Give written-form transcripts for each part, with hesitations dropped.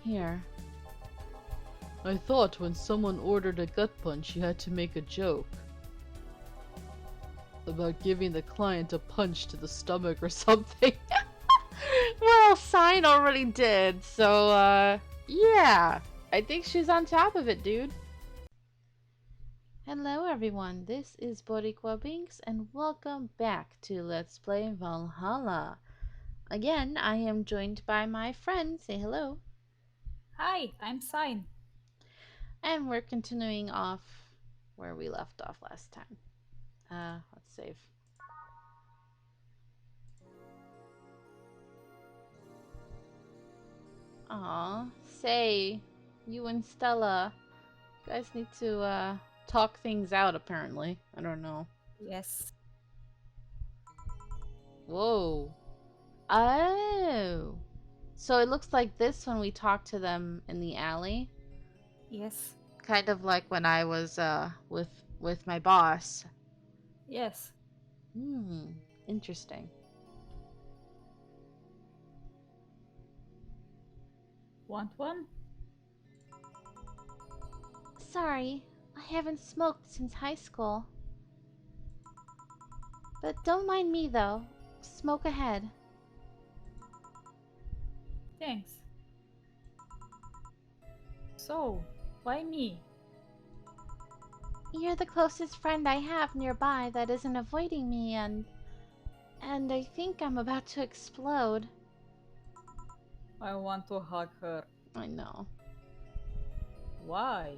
Here. I thought when someone ordered a gut punch, you had to make a joke about giving the client a punch to the stomach or something. Well, Sign already did, so, yeah. I think she's on top of it, dude. Hello everyone, this is Boricua Binks, and welcome back to Let's Play Valhalla. Again, I am joined by my friend. Say hello. Hi, I'm Sign. And we're continuing off where we left off last time. Let's save. Aw, Say, you and Stella, you guys need to, talk things out apparently. I don't know. Yes, Whoa. Oh. So it looks like this when we talked to them in the alley. yes, Kind of like when I was, with my boss. yes. Hmm, interesting. Want one? Sorry, I haven't smoked since high school. But don't mind me though. Smoke ahead. Thanks. So, why me? You're the closest friend I have nearby that isn't avoiding me and I think I'm about to explode. I want to hug her. I know. Why?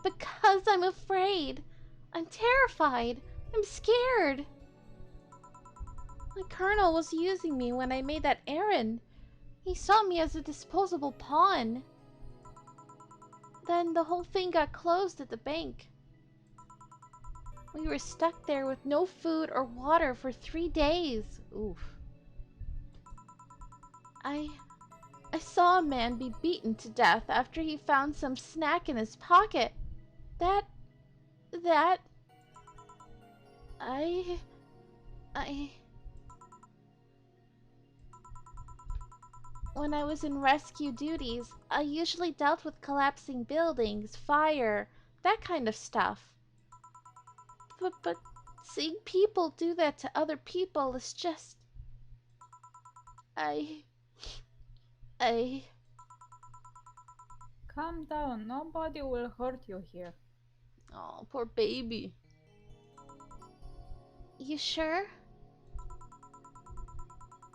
Because I'm afraid. I'm terrified. I'm scared. My colonel was using me when I made that errand. He saw me as a disposable pawn. Then the whole thing got closed at the bank. We were stuck there with no food or water for 3 days. Oof. I I saw a man be beaten to death after he found some snack in his pocket. That that I I When I was in rescue duties, I usually dealt with collapsing buildings, fire, that kind of stuff. But seeing people do that to other people is just I I Calm down, nobody will hurt you here. Oh, poor baby. You sure?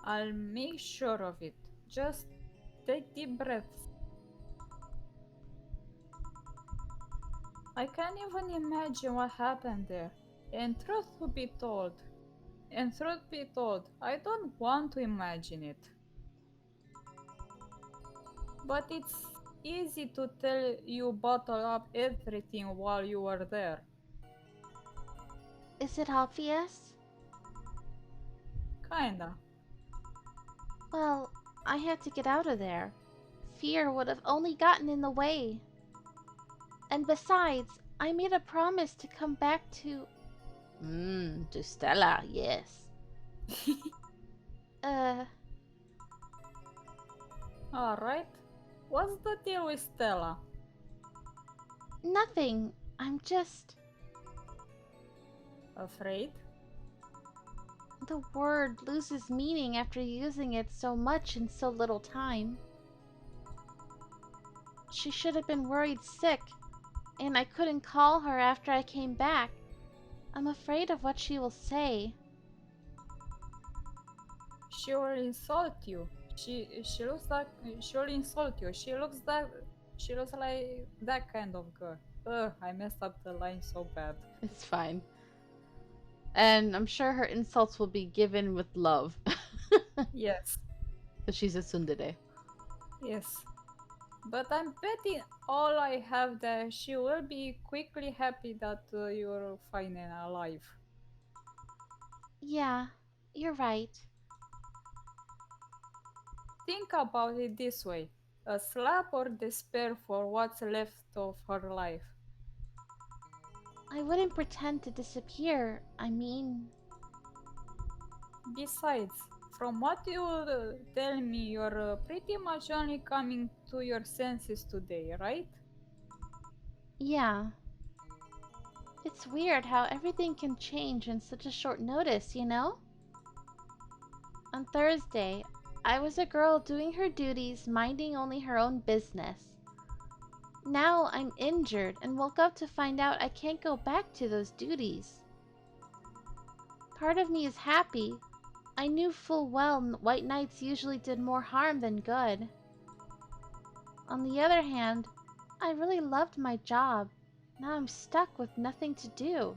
I'll make sure of it. Just take deep breaths. I can't even imagine what happened there. And truth be told, I don't want to imagine it. But it's easy to tell you bottle up everything while you were there. Is it obvious? Kinda. Well, I had to get out of there. Fear would have only gotten in the way. And besides, I made a promise to come back to To Stella, yes. uh Alright. What's the deal with Stella? nothing. I'm just Afraid? the word loses meaning after using it so much in so little time. She should have been worried sick, and I couldn't call her after I came back. I'm afraid of what she will say. She will insult you. She looks like she will insult you. She looks like that kind of girl. Ugh, I messed up the line so bad. It's fine. And I'm sure her insults will be given with love. Yes, Because she's a tsundere. yes. But I'm betting all I have that she will be quickly happy that you're fine and alive. Yeah, you're right. Think about it this way: a slap or despair for what's left of her life. I wouldn't pretend to disappear. I mean, Besides, From what you tell me, you're pretty much only coming to your senses today, right? Yeah. It's weird how everything can change in such a short notice, you know? On Thursday, I was a girl doing her duties, minding only her own business. Now I'm injured and woke up to find out I can't go back to those duties. Part of me is happy. I knew full well white knights usually did more harm than good. On the other hand, I really loved my job. Now I'm stuck with nothing to do.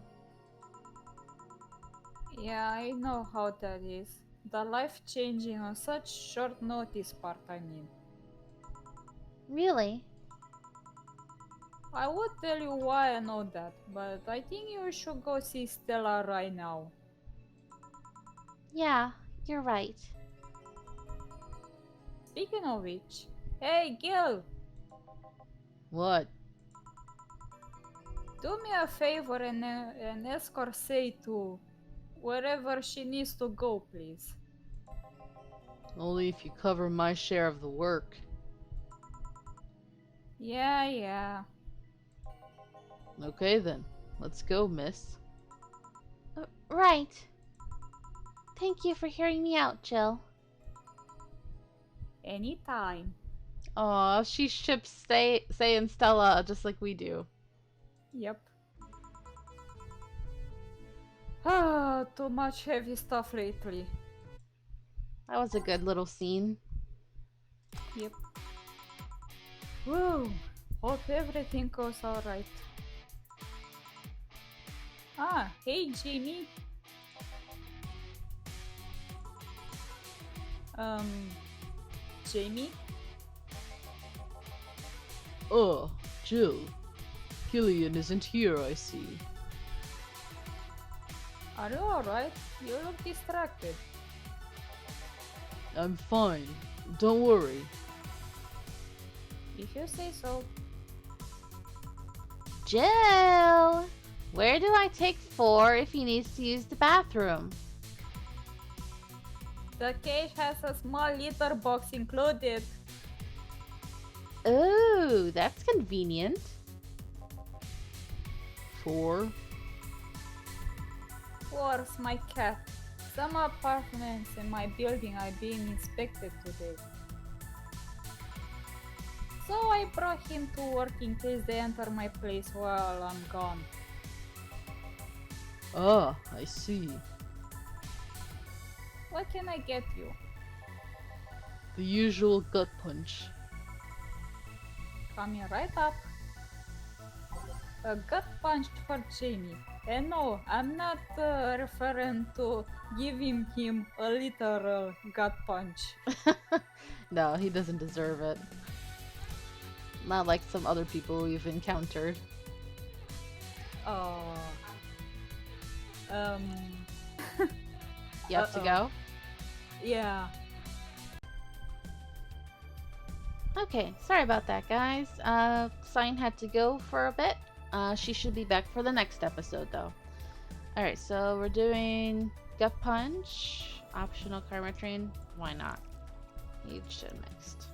Yeah, I know how that is. The life changing on such short notice part, I mean. Really? I would tell you why I know that, but I think you should go see Stella right now. Yeah, you're right. Speaking of which, hey Gil, What? do me a favor and escort Sei to wherever she needs to go, please. Only if you cover my share of the work. Yeah, yeah. Okay then. Let's go, miss. Right. Thank you for hearing me out, Jill. Anytime. Aw, she ships Say and Stella just like we do. Yep. Ah, too much heavy stuff lately. That was a good little scene. Yep. Woo! Hope everything goes alright. Ah, hey Jimmy. Um, Jamie? Oh, Jill. Gillian isn't here, I see. Are you alright? You look distracted. I'm fine. Don't worry. If you say so. Jill! Where do I take 4 if he needs to use the bathroom? The cage has a small litter box included. Oh, that's convenient. 4. Where's my cat? Some apartments in my building are being inspected today. So I brought him to work in case they enter my place while I'm gone. Ah, I see. What can I get you? The usual gut punch. Coming right up. A gut punch for Jamie. And no, I'm not referring to giving him a literal gut punch. No, he doesn't deserve it. Not like some other people we've encountered. Oh. You have to go? Yeah. Okay, sorry about that, guys. Sign had to go for a bit. She should be back for the next episode, though. Alright, so we're doing Gut Punch, optional Karma Train. Why not? Aged and mixed.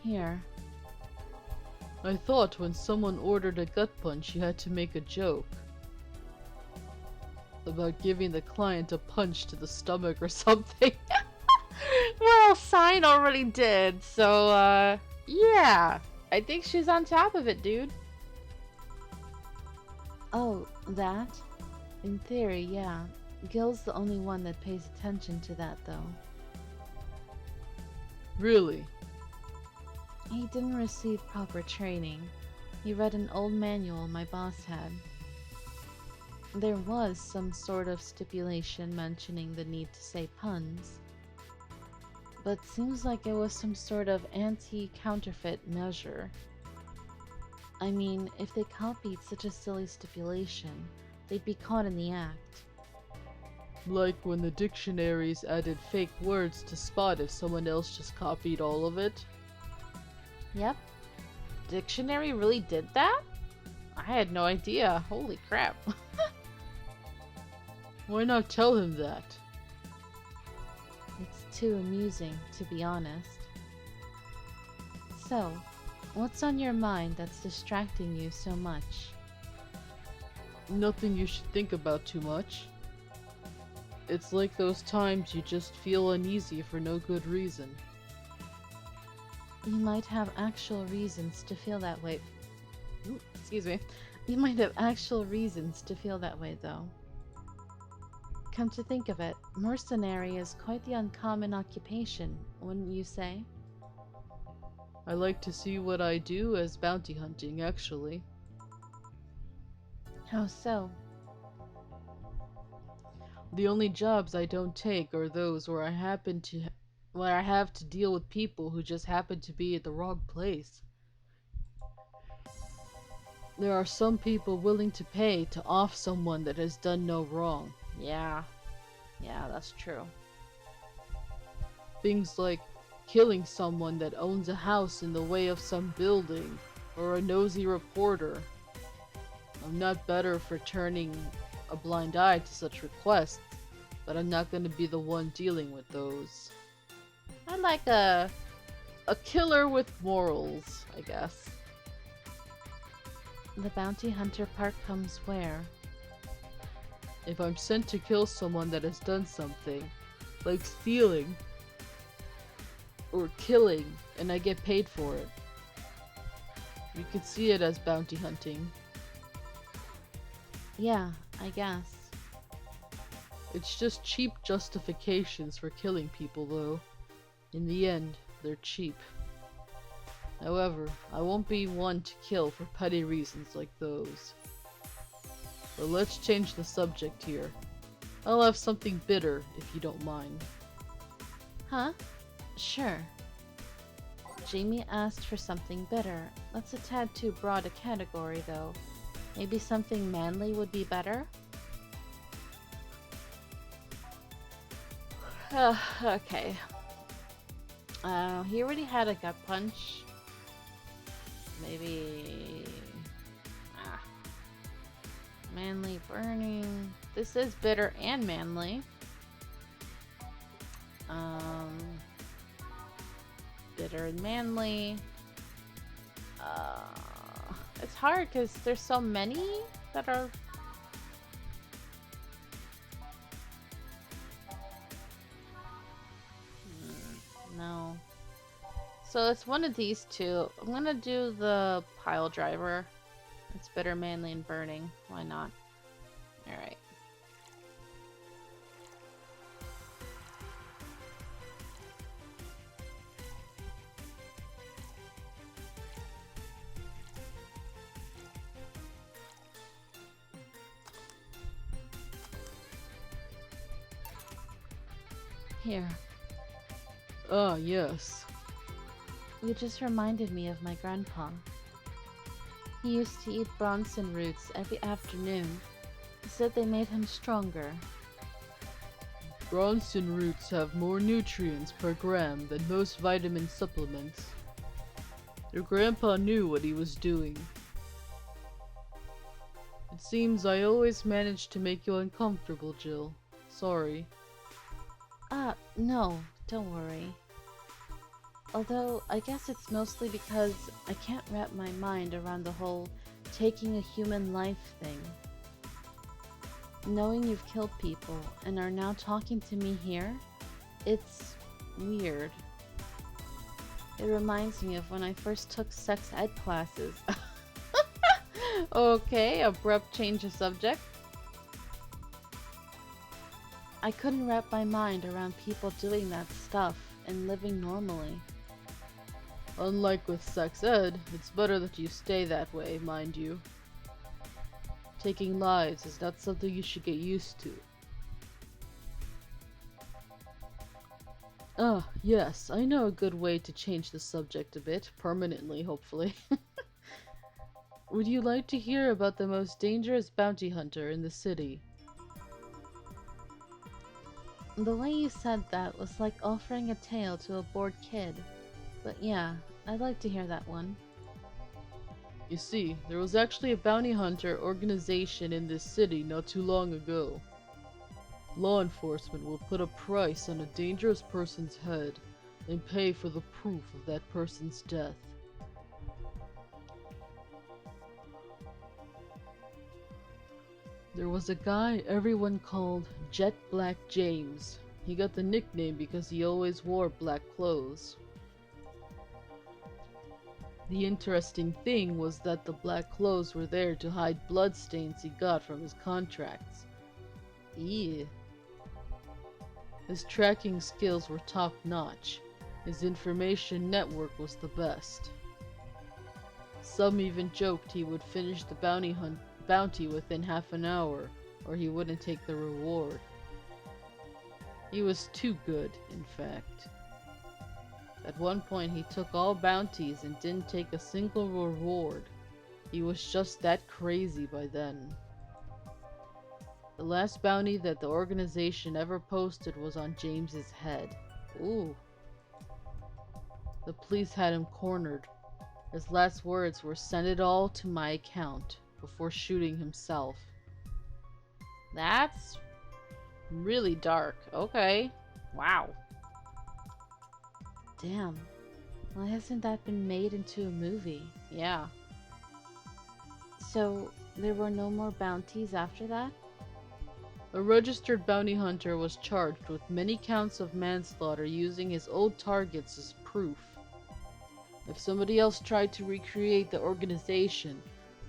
Here. I thought when someone ordered a gut punch, you had to make a joke. About giving the client a punch to the stomach or something. Well, Sign already did, so, yeah. I think she's on top of it, dude. Oh, that? In theory, yeah. Gil's the only one that pays attention to that, though. Really? He didn't receive proper training. He read an old manual my boss had. There was some sort of stipulation mentioning the need to say puns. But seems like it was some sort of anti-counterfeit measure. I mean, if they copied such a silly stipulation, they'd be caught in the act. Like when the dictionaries added fake words to spot if someone else just copied all of it? Yep. Dictionary really did that? I had no idea. Holy crap. Why not tell him that? It's too amusing, to be honest. So, what's on your mind that's distracting you so much? Nothing you should think about too much. It's like those times you just feel uneasy for no good reason. You might have actual reasons to feel that way. Ooh, excuse me. You might have actual reasons to feel that way, though. Come to think of it, mercenary is quite the uncommon occupation, wouldn't you say? I like to see what I do as bounty hunting, actually. How so? The only jobs I don't take are those where I have to deal with people who just happen to be at the wrong place. There are some people willing to pay to off someone that has done no wrong. Yeah, that's true. Things like killing someone that owns a house in the way of some building, or a nosy reporter. I'm not better for turning a blind eye to such requests, but I'm not going to be the one dealing with those. I like a killer with morals, I guess. The bounty hunter part comes where? If I'm sent to kill someone that has done something, like stealing or killing, and I get paid for it. You could see it as bounty hunting. Yeah, I guess. It's just cheap justifications for killing people, though. In the end, they're cheap. However, I won't be one to kill for petty reasons like those. But let's change the subject here. I'll have something bitter, if you don't mind. Huh? Sure. Jamie asked for something bitter. That's a tad too broad a category, though. Maybe something manly would be better? Okay. He already had a gut punch. Maybe... Manly burning. This is bitter and manly. Bitter and manly. It's hard because there's so many that are... No. So it's one of these two. I'm gonna do the pile driver. It's bitter, manly, and burning. Why not? Alright. Here. Ah, yes. You just reminded me of my grandpa. He used to eat bronson roots every afternoon. He said they made him stronger. Bronson roots have more nutrients per gram than most vitamin supplements. Your grandpa knew what he was doing. It seems I always manage to make you uncomfortable, Jill. Sorry. No, don't worry. Although, I guess it's mostly because I can't wrap my mind around the whole taking a human life thing. Knowing you've killed people and are now talking to me here, it's weird. It reminds me of when I first took sex ed classes. Okay, abrupt change of subject. I couldn't wrap my mind around people doing that stuff and living normally. Unlike with sex ed, it's better that you stay that way, mind you. Taking lives is not something you should get used to. Ah, yes, I know a good way to change the subject a bit, permanently, hopefully. Would you like to hear about the most dangerous bounty hunter in the city? The way you said that was like offering a tale to a bored kid. But yeah, I'd like to hear that one. You see, there was actually a bounty hunter organization in this city not too long ago. Law enforcement will put a price on a dangerous person's head and pay for the proof of that person's death. There was a guy everyone called Jet Black James. He got the nickname because he always wore black clothes. The interesting thing was that the black clothes were there to hide bloodstains he got from his contracts. Ew. His tracking skills were top-notch. His information network was the best. Some even joked he would finish the bounty within half an hour, or he wouldn't take the reward. He was too good, in fact. At one point he took all bounties and didn't take a single reward. He was just that crazy by then. The last bounty that the organization ever posted was on James's head. Ooh. The police had him cornered. His last words were, "Send it all to my account," before shooting himself. That's really dark. Okay. Wow. Damn. Why hasn't that been made into a movie? Yeah. So, there were no more bounties after that? A registered bounty hunter was charged with many counts of manslaughter using his old targets as proof. If somebody else tried to recreate the organization,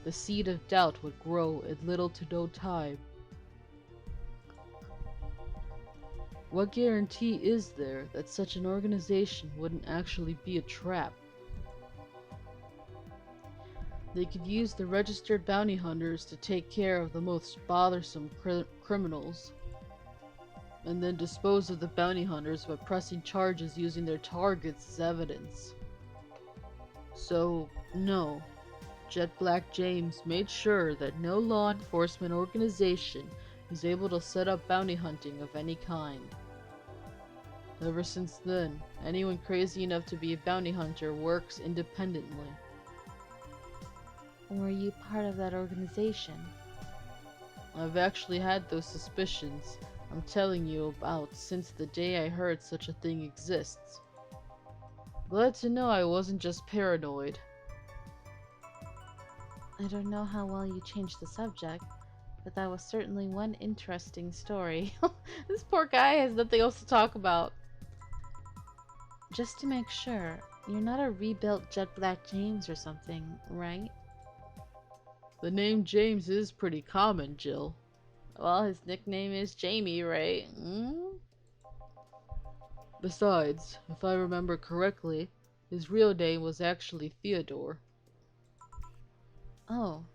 the seed of doubt would grow in little to no time. What guarantee is there that such an organization wouldn't actually be a trap? They could use the registered bounty hunters to take care of the most bothersome criminals, and then dispose of the bounty hunters by pressing charges using their targets as evidence. So, no, Jet Black James made sure that no law enforcement organization was able to set up bounty hunting of any kind. Ever since then, anyone crazy enough to be a bounty hunter works independently. Were you part of that organization? I've actually had those suspicions I'm telling you about since the day I heard such a thing exists. Glad to know I wasn't just paranoid. I don't know how well you changed the subject, but that was certainly one interesting story. This poor guy has nothing else to talk about. Just to make sure, you're not a rebuilt Jet Black James or something, right? The name James is pretty common, Jill. Well, his nickname is Jamie, right? Besides, if I remember correctly, his real name was actually Theodore. Oh.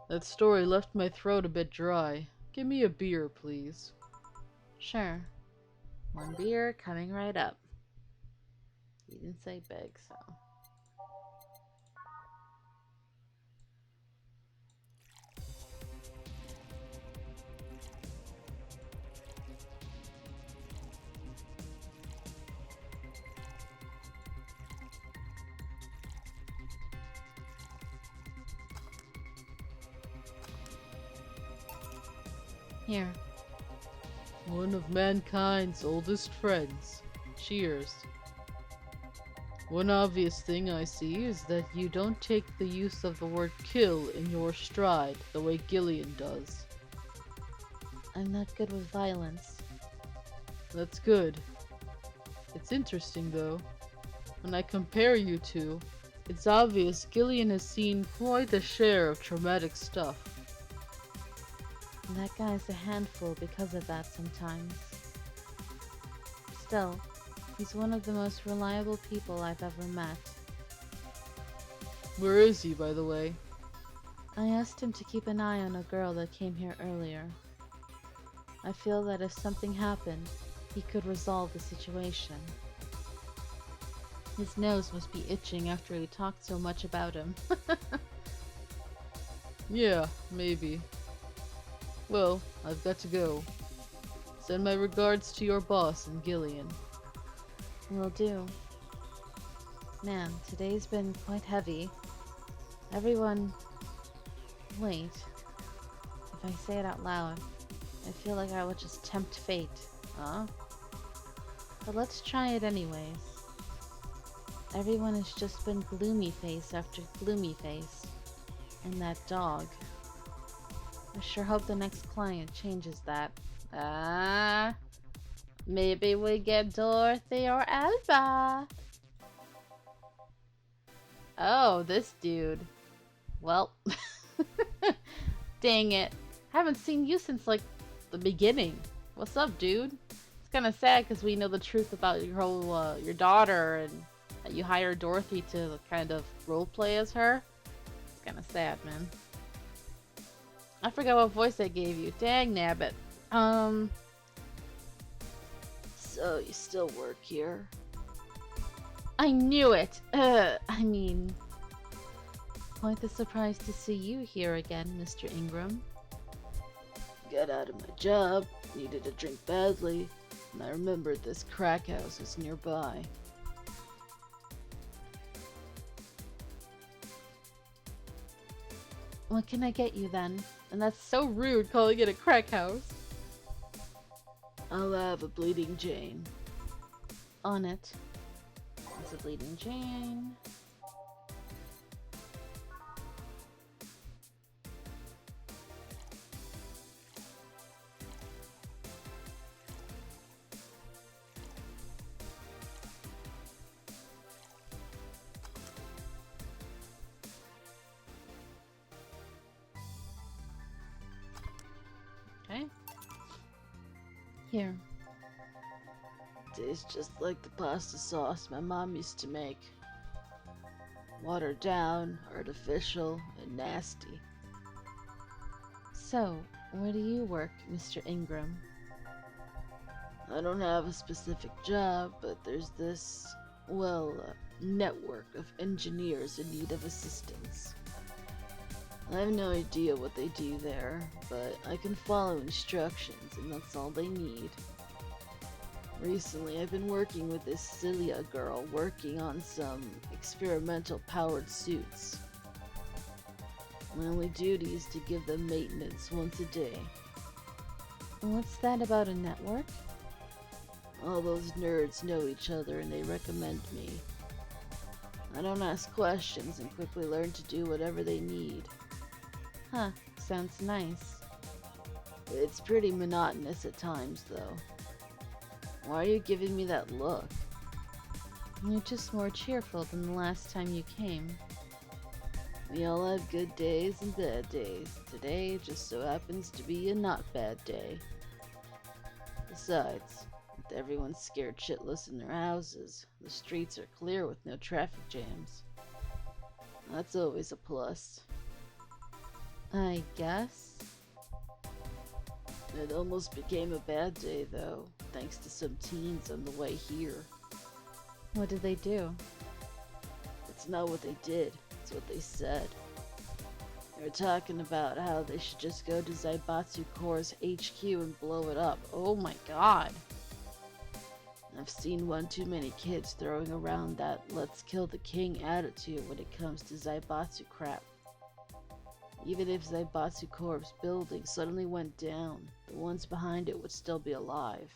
That story left my throat a bit dry. Give me a beer, please. Sure. One beer coming right up. You didn't say big, so. Here. One of mankind's oldest friends. Cheers. One obvious thing I see is that you don't take the use of the word kill in your stride the way Gillian does. I'm not good with violence. That's good. It's interesting though. When I compare you two, it's obvious Gillian has seen quite a share of traumatic stuff. And that guy's a handful because of that sometimes. Still, he's one of the most reliable people I've ever met. Where is he, by the way? I asked him to keep an eye on a girl that came here earlier. I feel that if something happened, he could resolve the situation. His nose must be itching after we talked so much about him. Yeah, maybe. Well, I've got to go. Send my regards to your boss and Gillian. Will do. Man, today's been quite heavy. Everyone... Wait. If I say it out loud, I feel like I would just tempt fate. Huh? But let's try it anyways. Everyone has just been gloomy face after gloomy face. And that dog. I sure hope the next client changes that. Maybe we get Dorothy or Alba. Oh, this dude. Well, dang it. Haven't seen you since, like, the beginning. What's up, dude? It's kind of sad because we know the truth about your whole, your daughter, and that you hired Dorothy to kind of roleplay as her. It's kind of sad, man. I forgot what voice I gave you. Dang nabbit. So you still work here? I knew it! I mean... Quite the surprise to see you here again, Mr. Ingram. Got out of my job, needed a drink badly, and I remembered this crack house was nearby. What can I get you then? And that's so rude calling it a crack house. I'll have a Bleeding Jane. On it. It's a Bleeding Jane. Okay. Here. Tastes just like the pasta sauce my mom used to make. Watered down, artificial, and nasty. So, where do you work, Mr. Ingram? I don't have a specific job, but there's this, network of engineers in need of assistance. I have no idea what they do there, but I can follow instructions, and that's all they need. Recently, I've been working with this Celia girl working on some experimental powered suits. My only duty is to give them maintenance once a day. What's that about a network? All those nerds know each other and they recommend me. I don't ask questions and quickly learn to do whatever they need. Huh, sounds nice. It's pretty monotonous at times, though. Why are you giving me that look? You're just more cheerful than the last time you came. We all have good days and bad days. Today just so happens to be a not bad day. Besides, with everyone scared shitless in their houses, the streets are clear with no traffic jams. That's always a plus. I guess. It almost became a bad day, though, thanks to some teens on the way here. What did they do? It's not what they did, it's what they said. They were talking about how they should just go to Zaibatsu Corps' HQ and blow it up. Oh my god. I've seen one too many kids throwing around that let's kill the king attitude when it comes to Zaibatsu crap. Even if Zaibatsu Corps' building suddenly went down, the ones behind it would still be alive.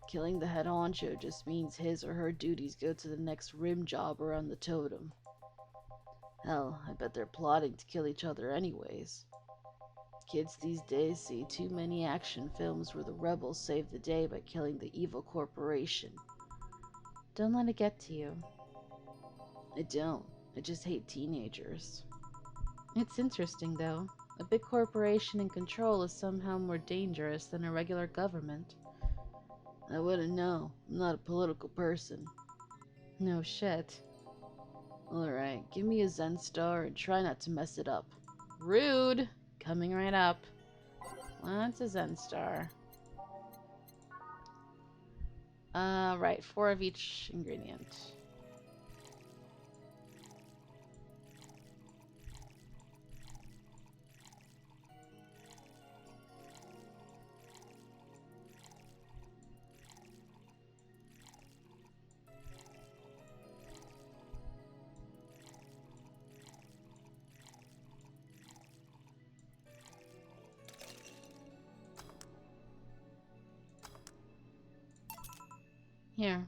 Killing the head honcho just means his or her duties go to the next rim job around the totem. Hell, I bet they're plotting to kill each other anyways. Kids these days see too many action films where the rebels save the day by killing the evil corporation. Don't let it get to you. I don't. I just hate teenagers. It's interesting, though. A big corporation in control is somehow more dangerous than a regular government. I wouldn't know. I'm not a political person. No shit. Alright, give me a Zen star and try not to mess it up. Rude! Coming right up. What's a Zen star? Right, 4 of each ingredient. Here.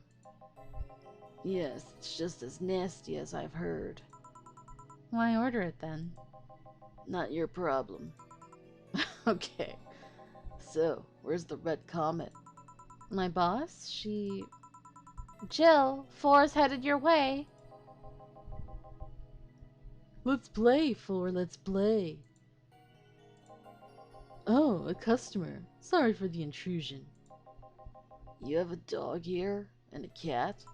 Yes, it's just as nasty as I've heard. Why order it then? Not your problem. Okay. So, where's the red comet? My boss, Jill, 4's headed your way. Let's play, 4, let's play. Oh, a customer. Sorry for the intrusion. You have a dog here? And a cat?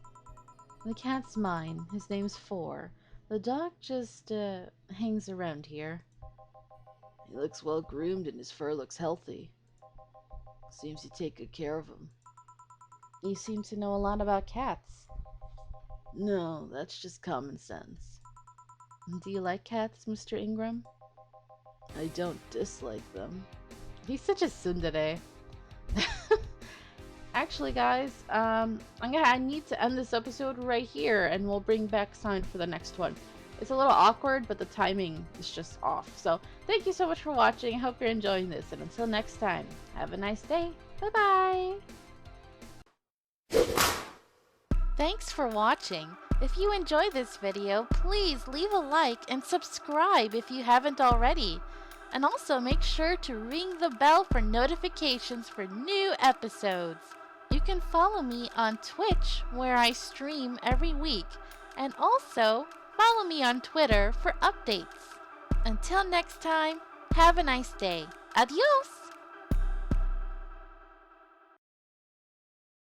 The cat's mine. His name's 4. The dog just, hangs around here. He looks well groomed and his fur looks healthy. Seems you take good care of him. You seem to know a lot about cats. No, that's just common sense. Do you like cats, Mr. Ingram? I don't dislike them. He's such a tsundere. Actually, guys, I need to end this episode right here, and we'll bring back Sound for the next one. It's a little awkward, but the timing is just off. So, thank you so much for watching. I hope you're enjoying this, and until next time, have a nice day. Bye-bye! Thanks for watching. If you enjoyed this video, please leave a like and subscribe if you haven't already. And also make sure to ring the bell for notifications for new episodes. You can follow me on Twitch, where I stream every week, and also follow me on Twitter for updates. Until next time, have a nice day. Adios!